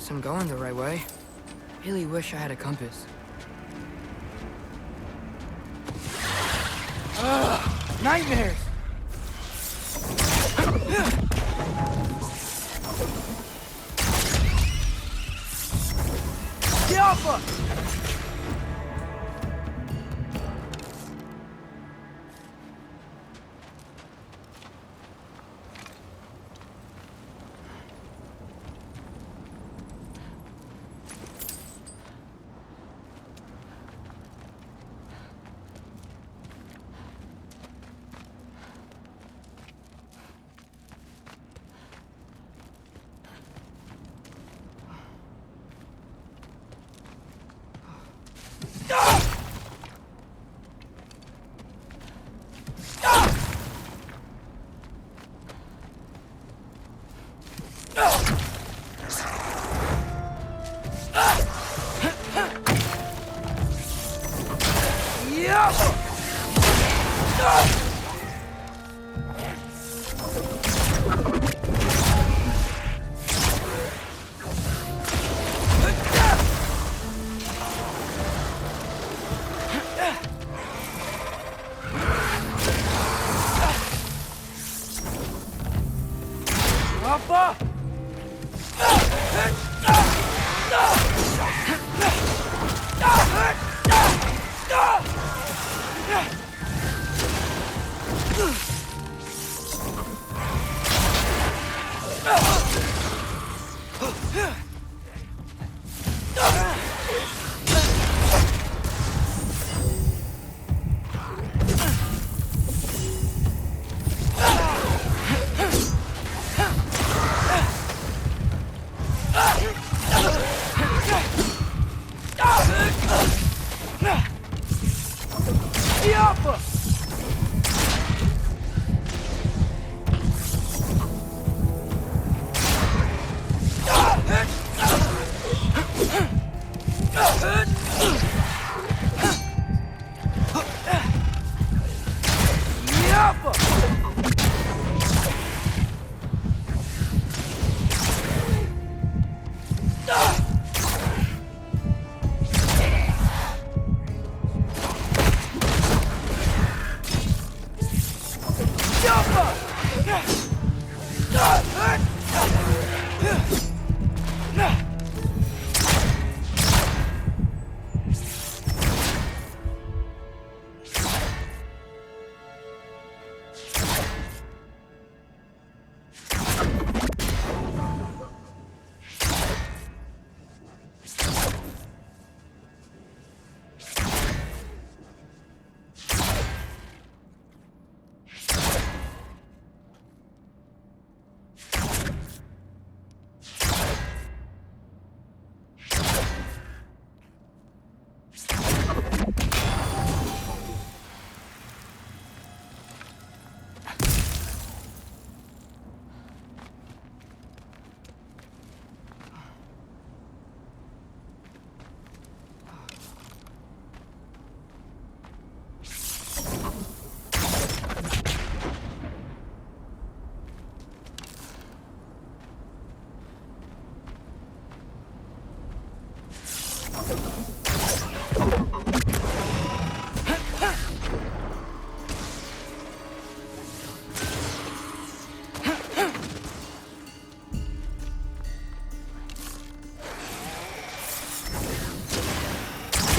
Guess I'm going the right way. Really wish I had a compass. Ugh, nightmares! Get off us!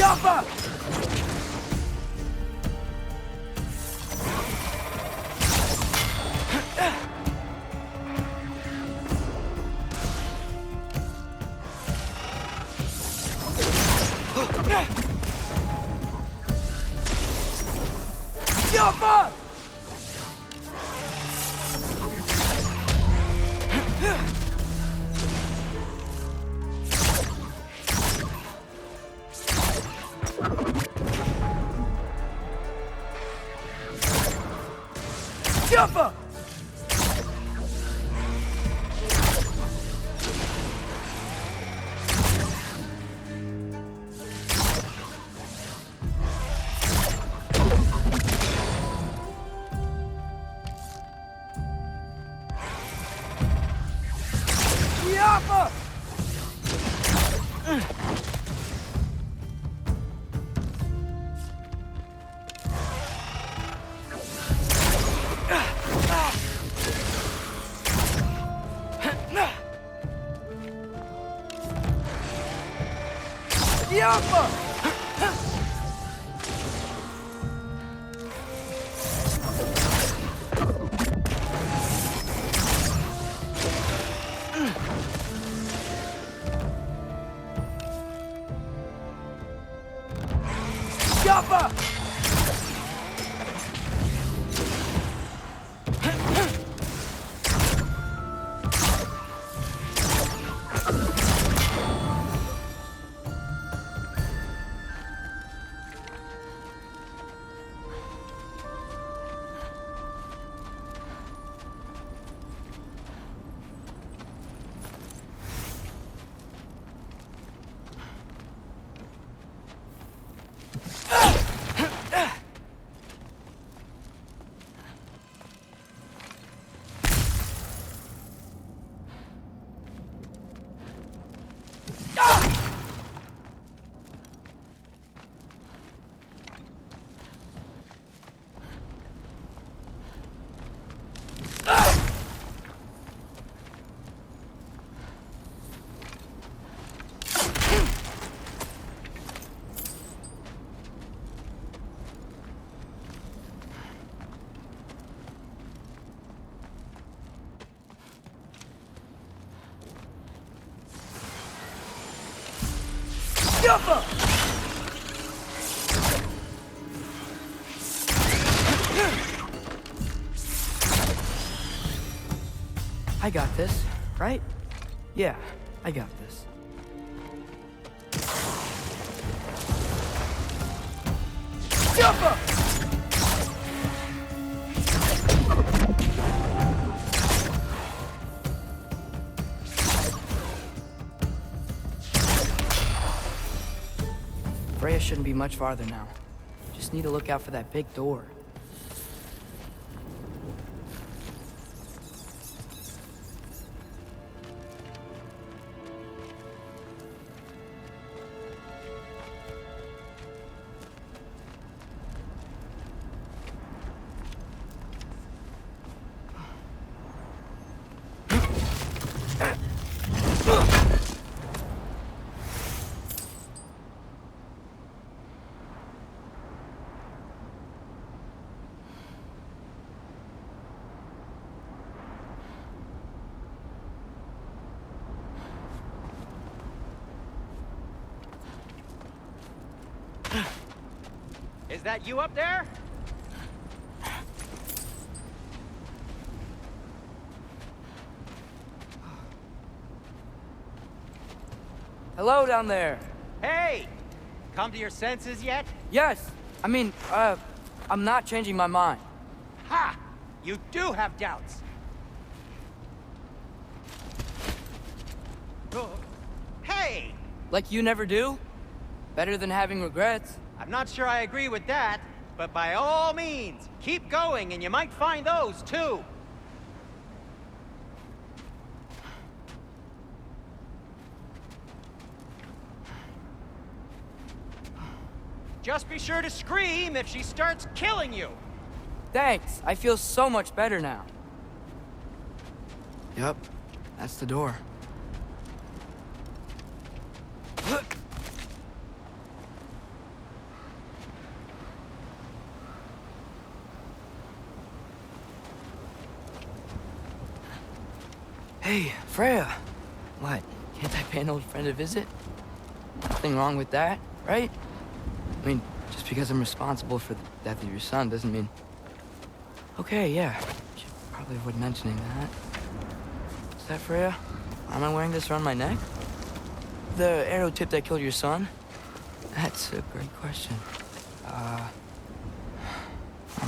Jumper! Yaffa! Yaffa! Yaffa! I got this, right? Yeah, I got this. Yaffa! Freya shouldn't be much farther now. Just need to look out for that big door. Is that you up there? Hello down there. Hey! Come to your senses yet? Yes, I mean, I'm not changing my mind. Ha! You do have doubts. Oh. Hey! Like you never do? Better than having regrets. I'm not sure I agree with that, but by all means, keep going and you might find those too. Just be sure to scream if she starts killing you. Thanks, I feel so much better now. Yep, that's the door. Hey, Freya. What, can't I pay an old friend a visit? Nothing wrong with that, right? I mean, just because I'm responsible for the death of your son doesn't mean... Okay, yeah. Should probably avoid mentioning that. Is that Freya? Why am I wearing this around my neck? The arrow tip that killed your son? That's a great question. I'm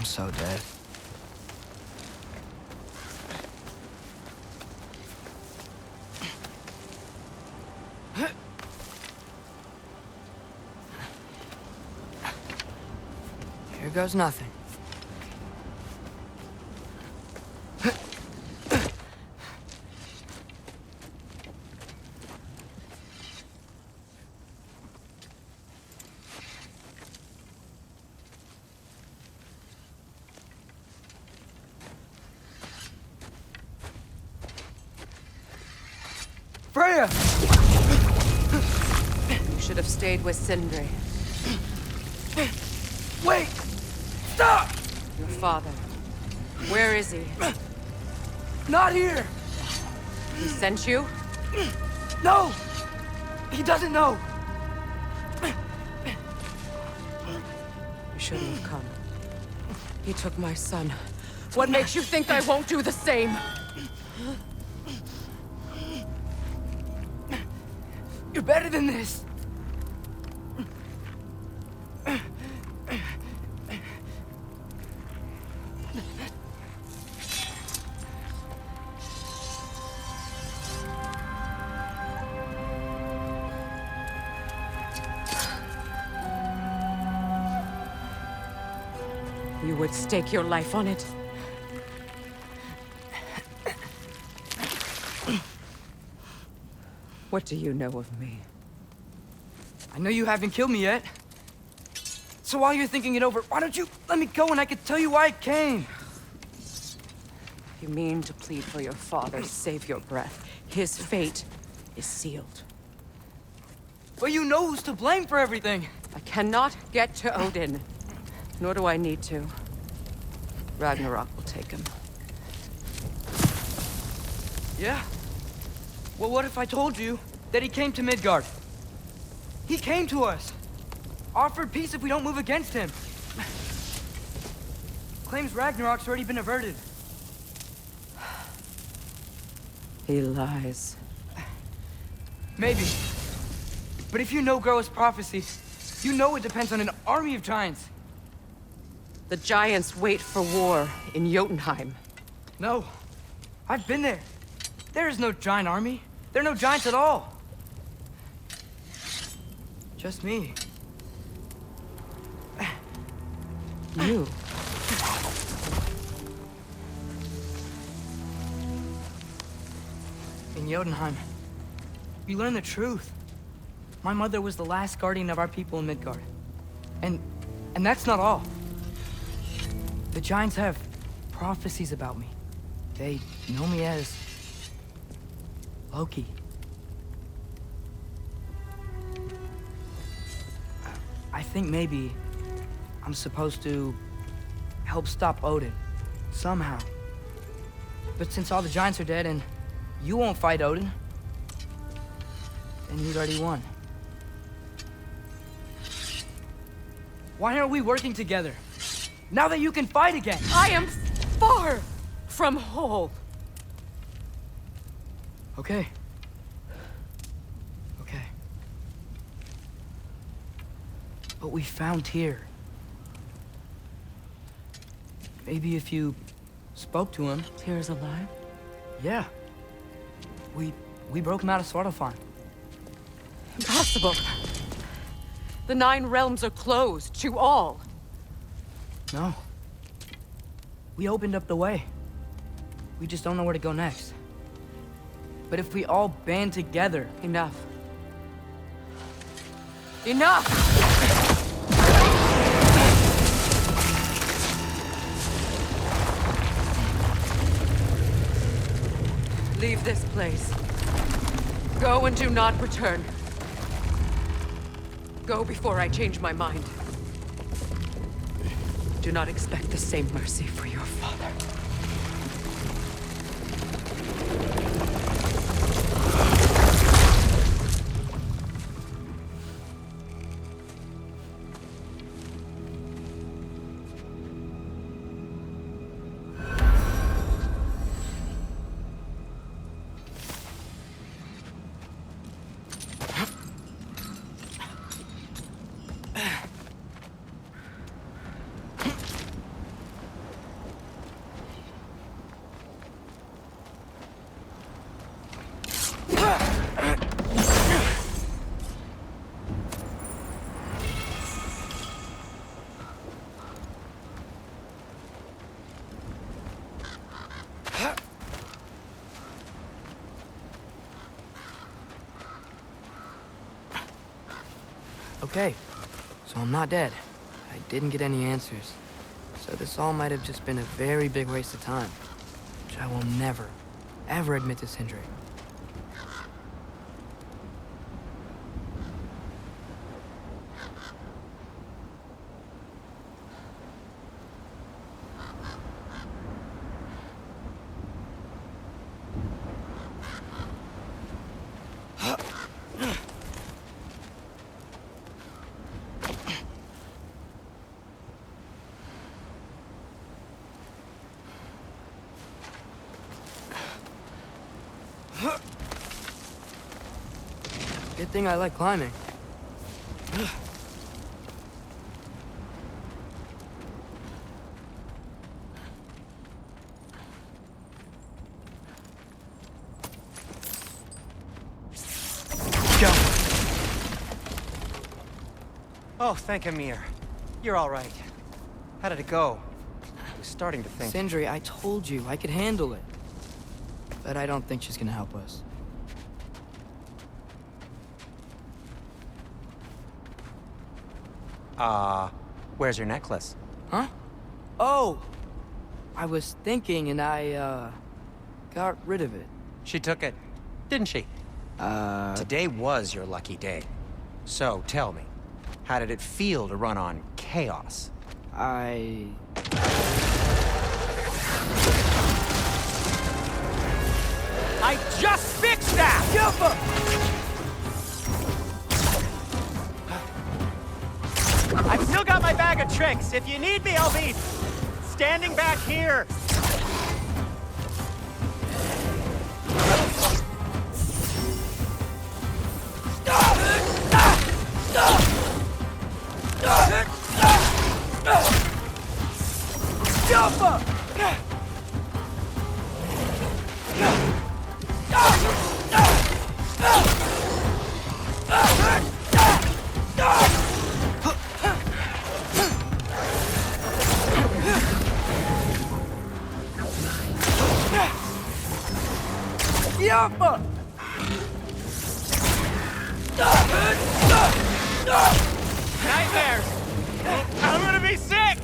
so dead. Here goes nothing. Freya! You should have stayed with Sindri. Wait! Stop! Your father. Where is he? Not here! He sent you? No! He doesn't know! You shouldn't have come. He took my son. What makes you think I won't do the same? You're better than this! You would stake your life on it? What do you know of me? I know you haven't killed me yet. So while you're thinking it over, why don't you let me go and I can tell you why I came? You mean to plead for your father, save your breath. His fate is sealed. But you know who's to blame for everything. I cannot get to Odin. Nor do I need to. Ragnarok will take him. Yeah? Well, what if I told you that he came to Midgard? He came to us. Offered peace if we don't move against him. Claims Ragnarok's already been averted. He lies. Maybe. But if you know Groa's prophecy, you know it depends on an army of giants. The giants wait for war in Jotunheim. No. I've been there. There is no giant army. There are no giants at all. Just me. You? In Jotunheim, we learn the truth. My mother was the last guardian of our people in Midgard. And that's not all. The giants have prophecies about me. They know me as Loki. I think maybe I'm supposed to help stop Odin, somehow. But since all the giants are dead and you won't fight Odin, then you'd already won. Why aren't we working together? Now that you can fight again! I am far from whole. Okay. Okay. But we found Tyr. Maybe if you spoke to him... Tyr's alive? Yeah. We broke him out of Svartalfheim. Impossible. The 9 realms are closed to all. No. We opened up the way. We just don't know where to go next. But if we all band together... Enough. Enough! Leave this place. Go and do not return. Go before I change my mind. Do not expect the same mercy for your father. Okay, so I'm not dead. I didn't get any answers. So this all might have just been a very big waste of time, which I will never, ever admit to Sindri. Good thing I like climbing. Oh, thank Amir. You're all right. How did it go? I was starting to think... Sindri, I told you I could handle it. But I don't think she's gonna help us. Where's your necklace? Huh? Oh! I was thinking and I, got rid of it. She took it, didn't she? Today was your lucky day. So, tell me, how did it feel to run on chaos? I just fixed that! I've still got my bag of tricks. If you need me, I'll be standing back here. Nightmares! I'm gonna be sick!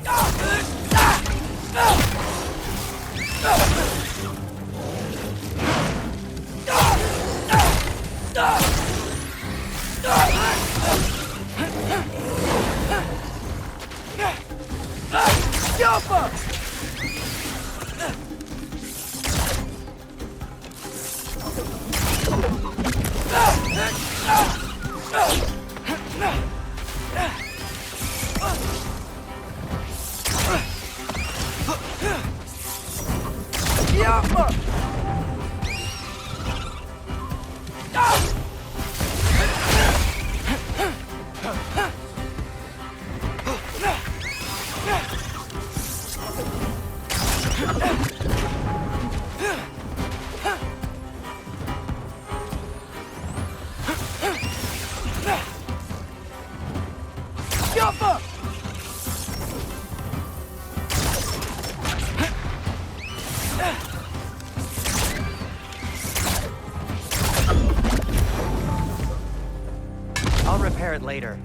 I'll repair it later.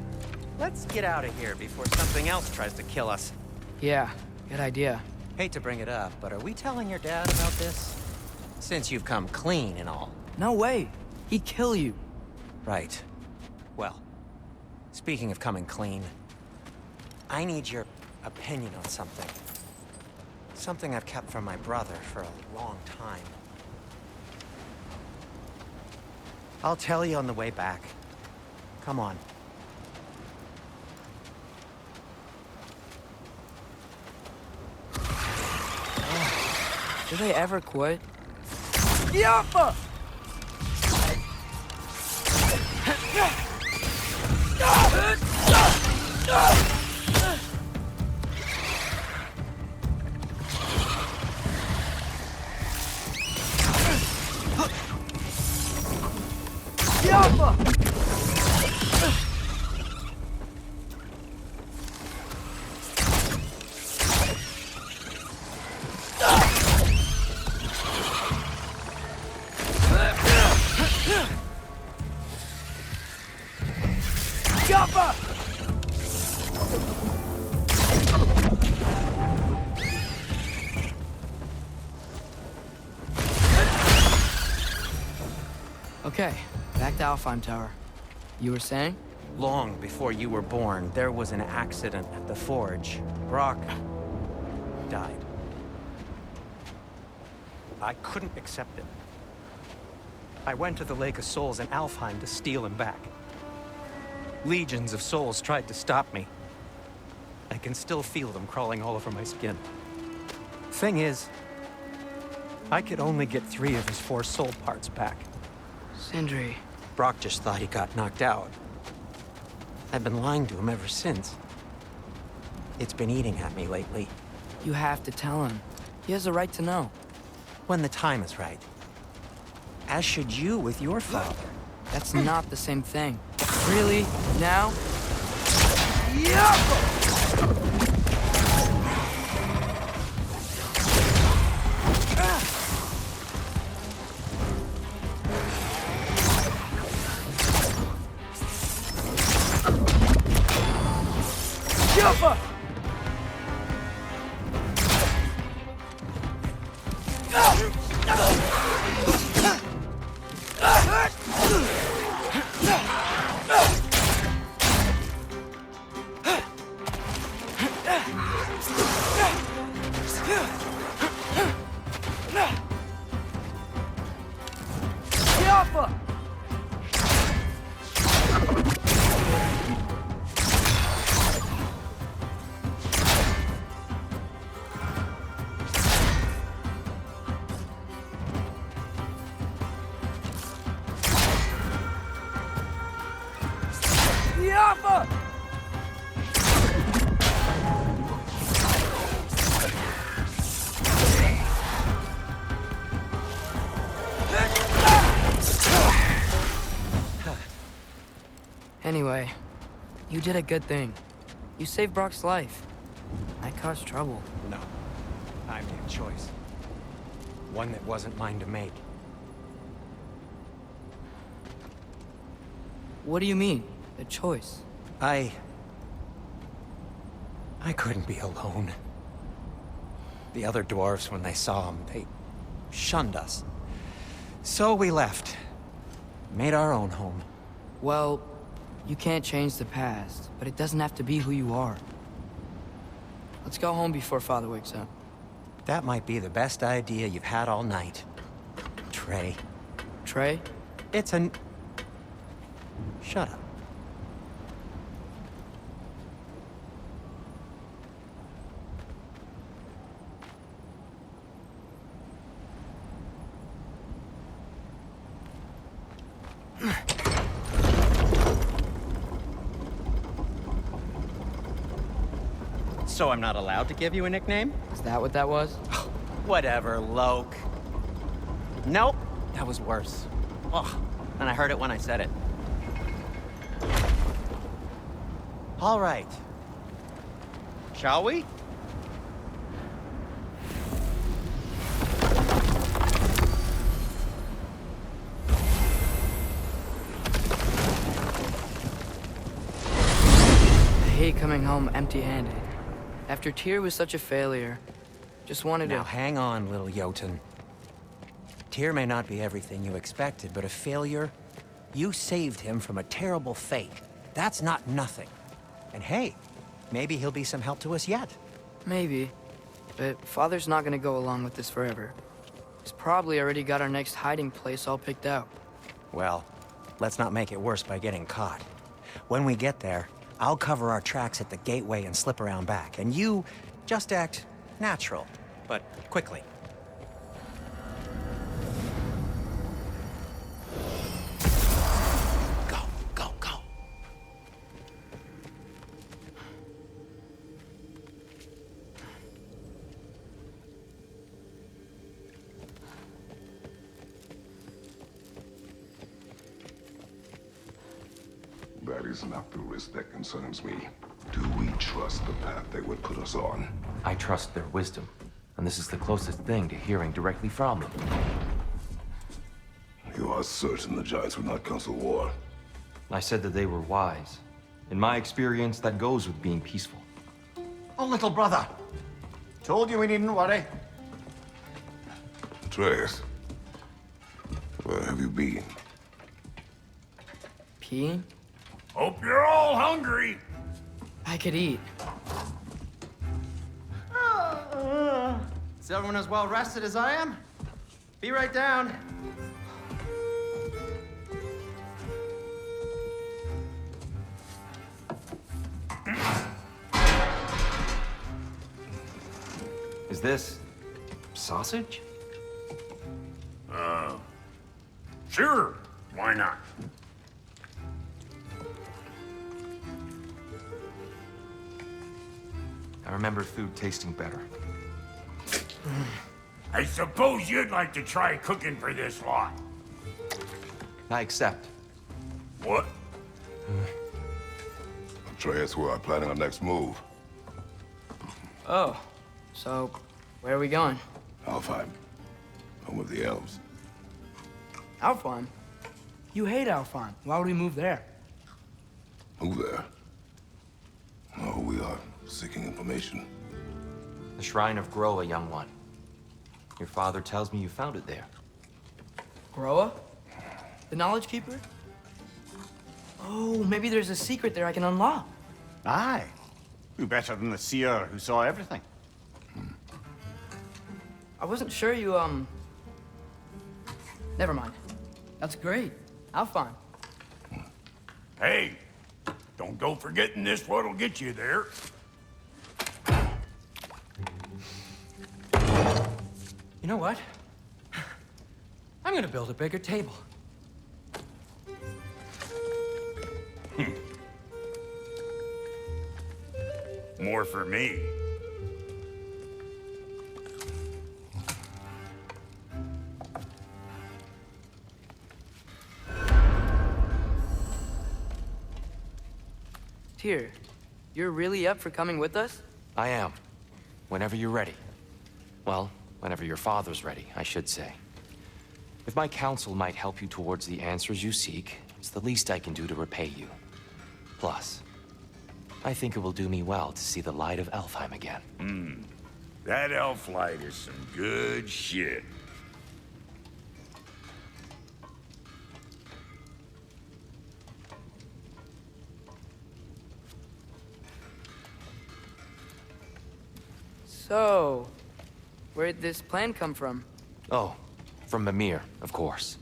Let's get out of here before something else tries to kill us. Yeah, good idea. Hate to bring it up, but are we telling your dad about this? Since you've come clean and all. No way. He'd kill you. Right. Well, speaking of coming clean, I need your opinion on something. Something I've kept from my brother for a long time. I'll tell you on the way back. Come on. Do they ever quit? Okay, back to Alfheim Tower. You were saying? Long before you were born, there was an accident at the forge. Brock died. I couldn't accept it. I went to the Lake of Souls in Alfheim to steal him back. Legions of souls tried to stop me. I can still feel them crawling all over my skin. Thing is, I could only get 3 of his 4 soul parts back. Sindri. Brock just thought he got knocked out. I've been lying to him ever since. It's been eating at me lately. You have to tell him. He has a right to know. When the time is right. As should you with your father. That's not the same thing. Really? Now? Jumper! Anyway, you did a good thing. You saved Brock's life. I caused trouble. No. I made a choice. One that wasn't mine to make. What do you mean? A choice? I couldn't be alone. The other dwarves, when they saw him, they shunned us. So we left. Made our own home. Well, you can't change the past, but it doesn't have to be who you are. Let's go home before Father wakes up. That might be the best idea you've had all night. Trey. Trey? It's an... Shut up. So I'm not allowed to give you a nickname? Is that what that was? Whatever, Loke. Nope, that was worse. Ugh, and I heard it when I said it. All right. Shall we? I hate coming home empty-handed. After Tyr was such a failure, just wanted Now to... hang on, little Jotun. Tyr may not be everything you expected, but a failure? You saved him from a terrible fate. That's not nothing. And hey, maybe he'll be some help to us yet. Maybe. But Father's not gonna go along with this forever. He's probably already got our next hiding place all picked out. Well, let's not make it worse by getting caught. When we get there, I'll cover our tracks at the gateway and slip around back, and you just act natural, but quickly. Go, go, go. That is not the risk that concerns me. Do we trust the path they would put us on? I trust their wisdom, and this is the closest thing to hearing directly from them. You are certain the Giants would not counsel war? I said that they were wise. In my experience, that goes with being peaceful. Oh, little brother. Told you we needn't worry. Atreus, where have you been? Peeing? Hope you're all hungry. I could eat. Is everyone as well rested as I am? Be right down. Is this sausage? Sure, why not? I remember food tasting better. I suppose you'd like to try cooking for this lot. I accept. What? Atreus, we are planning our next move. Oh, so where are we going? Alfheim. Home of the elves. Alfheim? You hate Alfheim. Why would we move there? Who there? Oh, we are seeking information. The Shrine of Groa, young one. Your father tells me you found it there. Groa? The Knowledge Keeper? Oh, maybe there's a secret there I can unlock. Aye. Who better than the seer who saw everything? I wasn't sure you, Never mind. That's great. Alfheim. Hey, don't go forgetting this what'll get you there. You know what? I'm gonna build a bigger table. More for me. Tyr, you're really up for coming with us? I am. Whenever you're ready. Well, whenever your father's ready, I should say. If my counsel might help you towards the answers you seek, it's the least I can do to repay you. Plus, I think it will do me well to see the light of Alfheim again. That elf light is some good shit. So, where'd this plan come from? Oh, from Mimir, of course.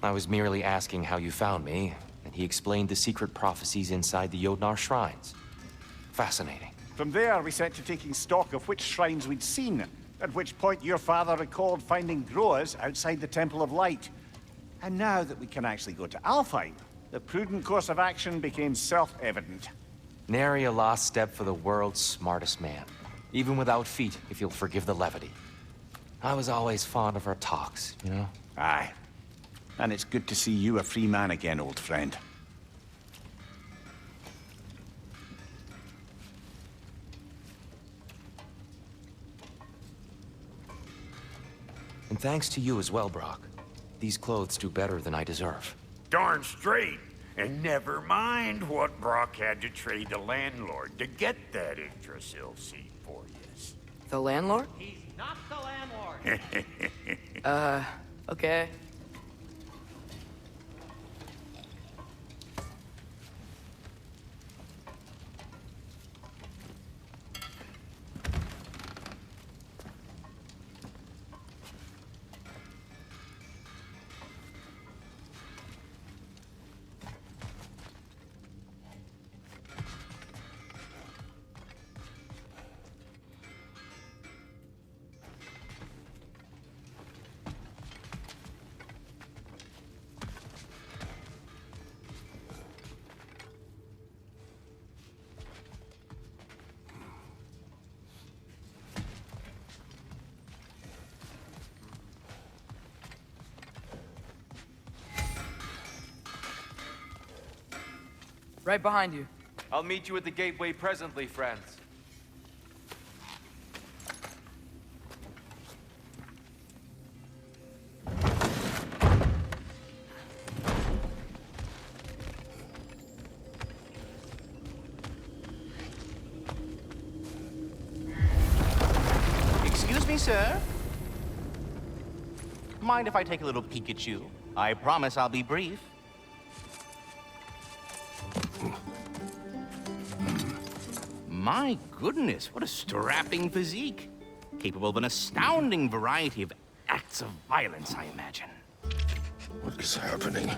I was merely asking how you found me, and he explained the secret prophecies inside the Jotnar shrines. Fascinating. From there, we set to taking stock of which shrines we'd seen, at which point your father recalled finding Groas outside the Temple of Light. And now that we can actually go to Alfheim, the prudent course of action became self-evident. Nary a lost step for the world's smartest man. Even without feet, if you'll forgive the levity. I was always fond of our talks, you know? Aye. And it's good to see you a free man again, old friend. And thanks to you as well, Brock. These clothes do better than I deserve. Darn straight. And never mind what Brock had to trade the landlord to get that Yggdrasil seat for you. The landlord? He's not the landlord. Okay. Right behind you. I'll meet you at the gateway presently, friends. Excuse me, sir. Mind if I take a little peek at you? I promise I'll be brief. My goodness, what a strapping physique. Capable of an astounding variety of acts of violence, I imagine. What is happening?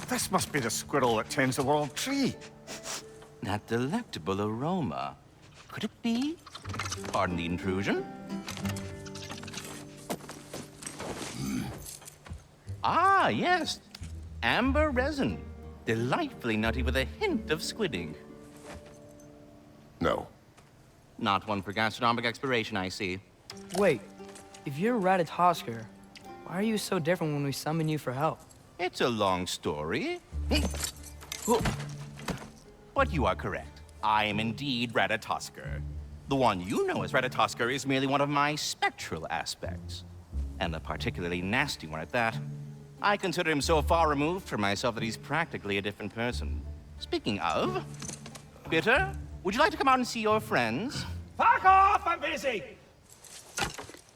This must be the squirrel that tends the world tree. That delectable aroma. Could it be? Pardon the intrusion. Ah, yes. Amber resin. Delightfully nutty with a hint of squidding. No, Not one for gastronomic exploration, I see. Wait, if you're Ratatosker, why are you so different when we summon you for help? It's a long story. But you are correct. I am indeed Ratatosker. The one you know as Ratatosker is merely one of my spectral aspects. And a particularly nasty one at that. I consider him so far removed from myself that he's practically a different person. Speaking of... Bitter, would you like to come out and see your friends? Fuck off! I'm busy!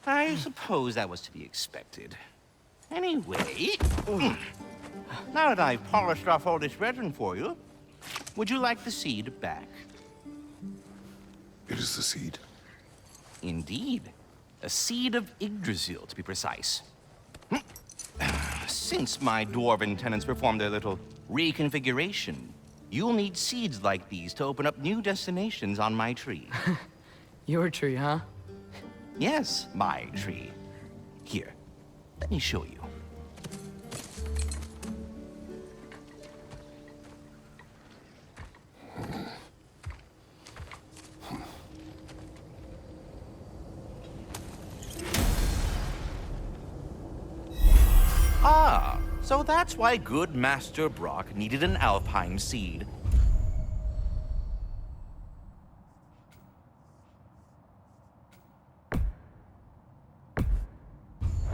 I suppose that was to be expected. Anyway... Now that I've polished off all this brethren for you, would you like the seed back? It is the seed. Indeed. A seed of Yggdrasil, to be precise. Since my dwarven tenants performed their little reconfiguration, you'll need seeds like these to open up new destinations on my tree. Your tree, huh? Yes, my tree. Here, let me show you. Ah, so that's why good Master Brock needed an Alpine seed.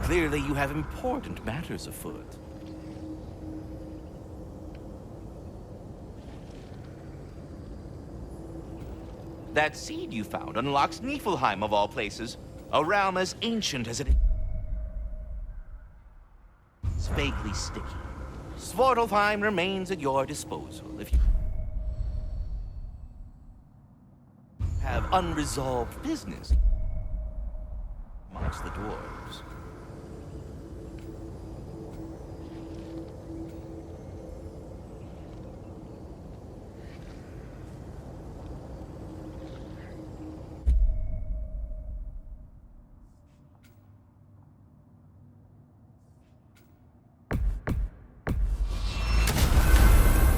Clearly you have important matters afoot. That seed you found unlocks Niflheim of all places, a realm as ancient as it is. It's vaguely sticky. Svartalfheim remains at your disposal if you have unresolved business amongst the dwarves.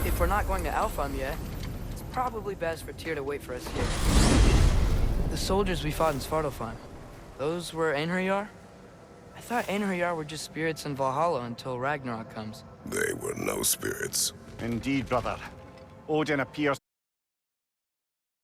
If we're not going to Alfheim yet, it's probably best for Tyr to wait for us here. The soldiers we fought in Svartalfheim, those were Einherjar? I thought Einherjar were just spirits in Valhalla until Ragnarok comes. They were no spirits. Indeed, brother. Odin appears